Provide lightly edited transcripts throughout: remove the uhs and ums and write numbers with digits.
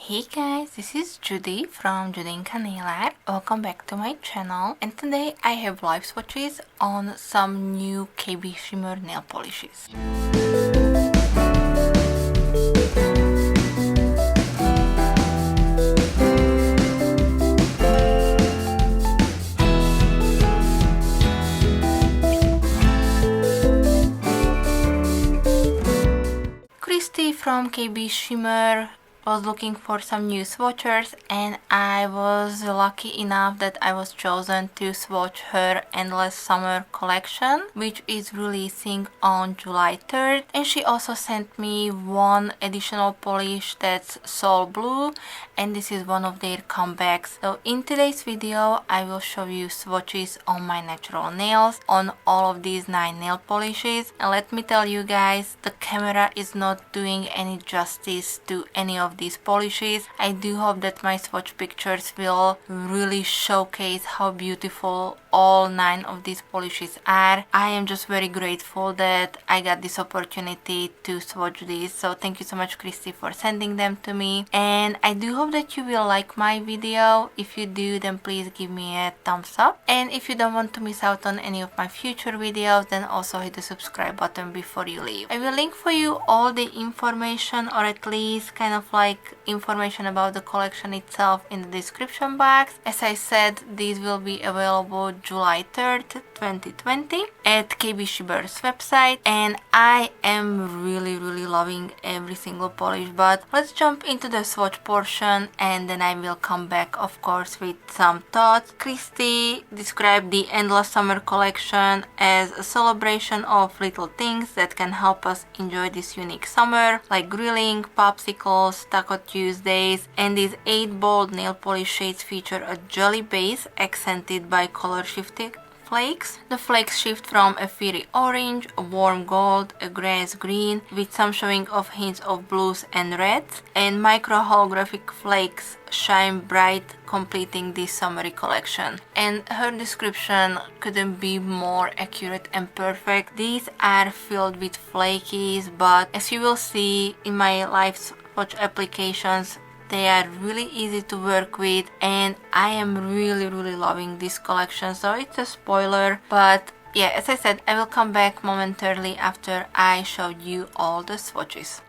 Hey guys, this is Judy from Judita Nail Art. Welcome back to my channel, and today I have live swatches on some new KB Shimmer nail polishes. Christy from KB Shimmer was looking for some new swatchers, and I was lucky enough that I was chosen to swatch her Endless Summer collection, which is releasing on July 3rd. And she also sent me one additional polish that's Soul Blue, and this is one of their comebacks. So in today's video I will show you swatches on my natural nails on all of these 9 nail polishes. And let me tell you guys, the camera is not doing any justice to any of these polishes. I do hope that my swatch pictures will really showcase how beautiful all 9 of these polishes are. I am just very grateful that I got this opportunity to swatch these, so thank you so much, Christy, for sending them to me. And I do hope that you will like my video. If you do, then please give me a thumbs up, and if you don't want to miss out on any of my future videos, then also hit the subscribe button before you leave. I will link for you all the information, or at least kind of like information about the collection itself, in the description box. As I said, these will be available July 3rd, 2020 at KB Shimmer's website, and I am really loving every single polish. But let's jump into the swatch portion, and then I will come back, of course, with some thoughts. Christy described the Endless Summer collection as a celebration of little things that can help us enjoy this unique summer, like grilling, popsicles, Taco Tuesdays, and these 8 bold nail polish shades feature a jelly base accented by color shifting flakes. The flakes shift from a fiery orange, a warm gold, a grass green, with some showing of hints of blues and reds, and micro holographic flakes shine bright, completing this summery collection. And her description couldn't be more accurate and perfect. These are filled with flakies, but as you will see in my live swatch applications, they are really easy to work with, and I am really loving this collection. So it's a spoiler, but yeah, as I said, I will come back momentarily after I showed you all the swatches.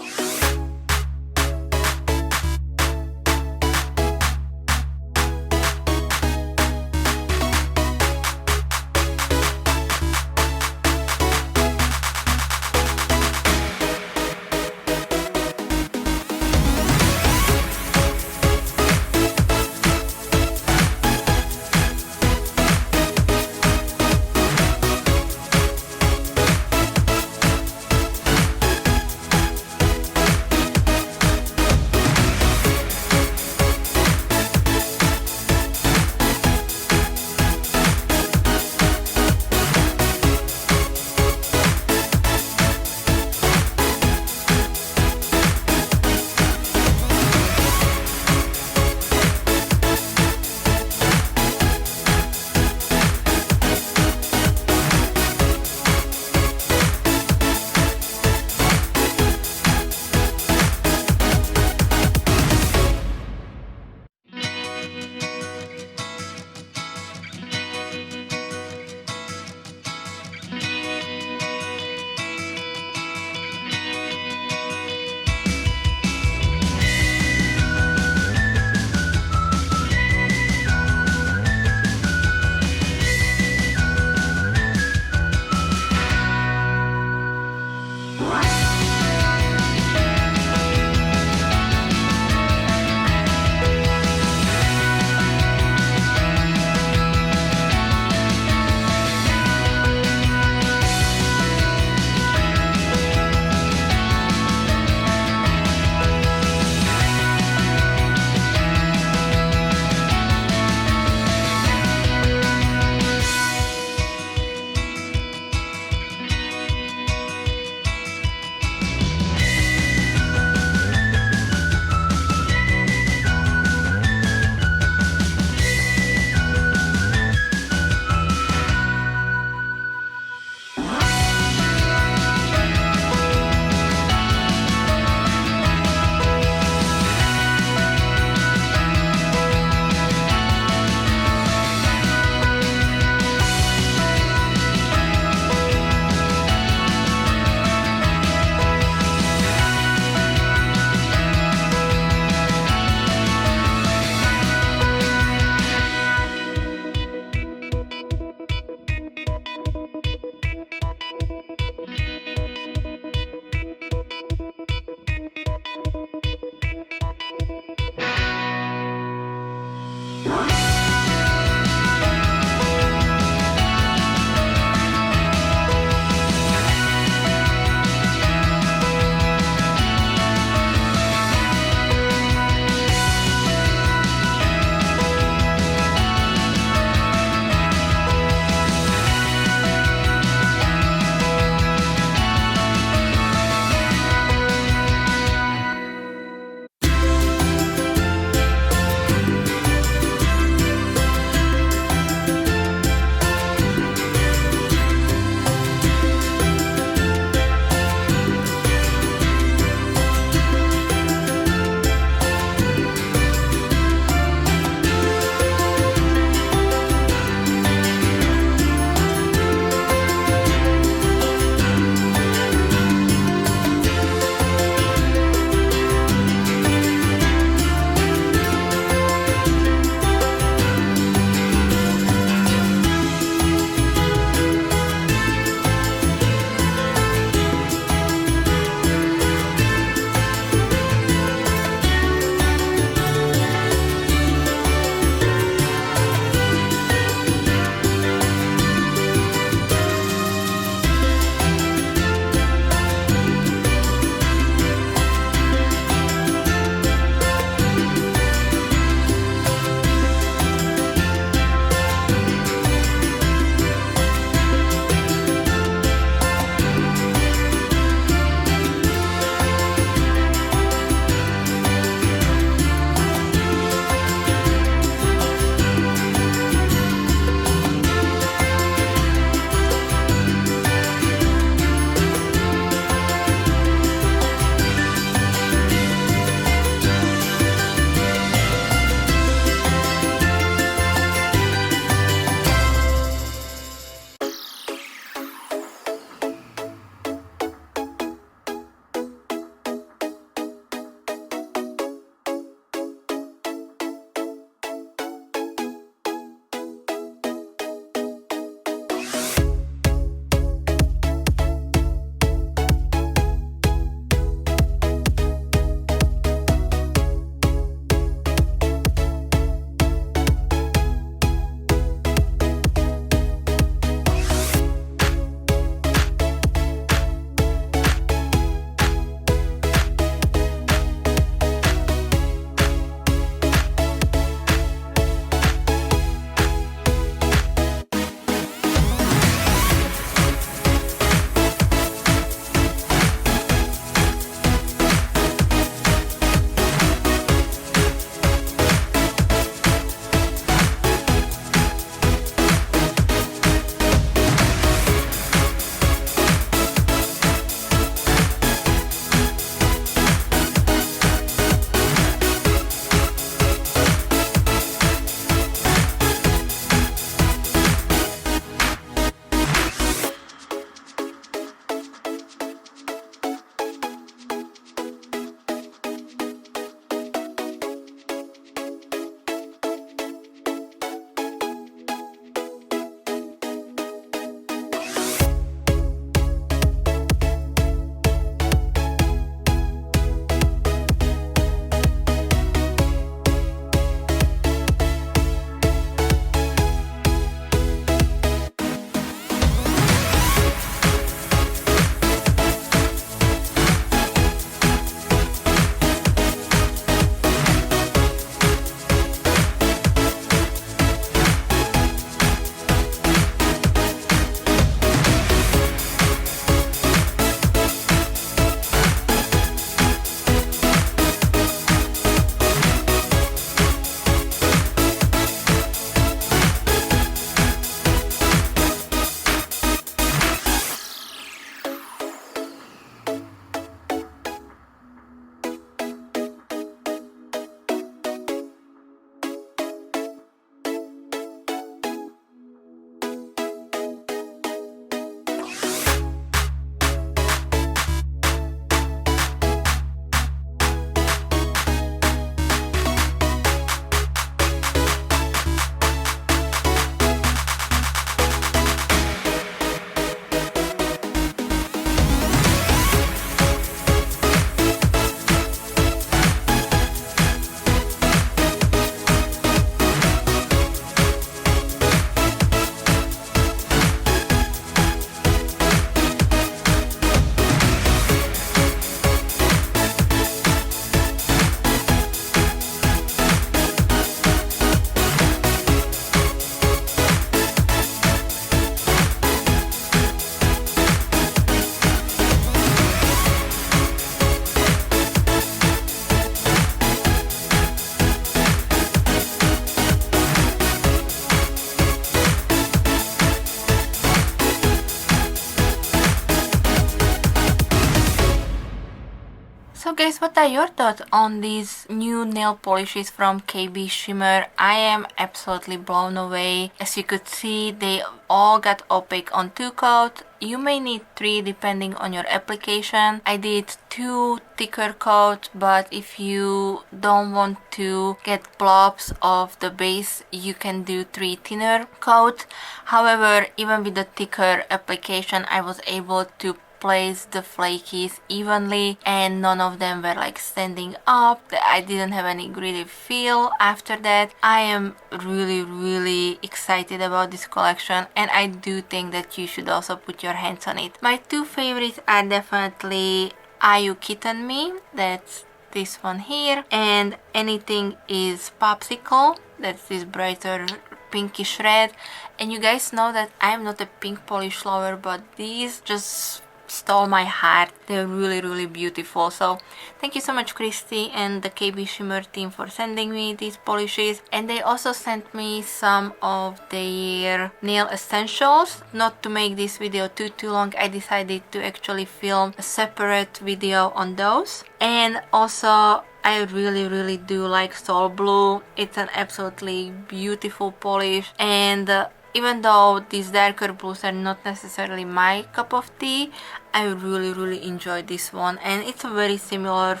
guys, what are your thoughts on these new nail polishes from KB Shimmer? I am absolutely blown away. As you could see, they all got opaque on 2 coats. You may need 3 depending on your application. I did 2 thicker coats, but if you don't want to get blobs of the base, you can do 3 thinner coats. However, even with the thicker application, I was able to place the flakies evenly and none of them were like standing up. I didn't have any gritty feel after that. I am really excited about this collection, and I do think that you should also put your hands on it. My 2 favorites are definitely Are You Kitten Me? That's this one here, and Anything Is Popsicle. That's this brighter pinkish red. And you guys know that I'm not a pink polish lover, but these just stole my heart. They're really beautiful. So thank you so much, Christy and the KB Shimmer team, for sending me these polishes. And they also sent me some of their nail essentials. Not to make this video too long, I decided to actually film a separate video on those. And also I really do like Soul Blue. It's an absolutely beautiful polish, and even though these darker blues are not necessarily my cup of tea, I really enjoy this one, and it's a very similar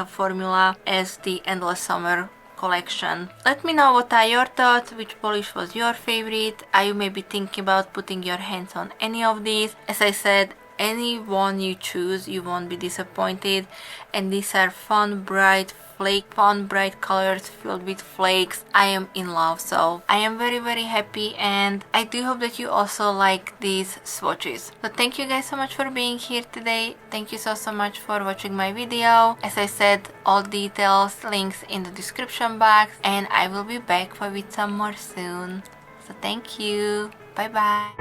formula as the Endless Summer collection. Let me know what are your thoughts, which polish was your favorite. Are you maybe thinking about putting your hands on any of these? As I said, any one you choose, you won't be disappointed. And these are fun bright colors filled with flakes. I am in love, so I am very happy, and I do hope that you also like these swatches. So thank you guys so much for being here today. Thank you so much for watching my video. As I said, all details, links in the description box, and I will be back with some more soon. So thank you. Bye bye.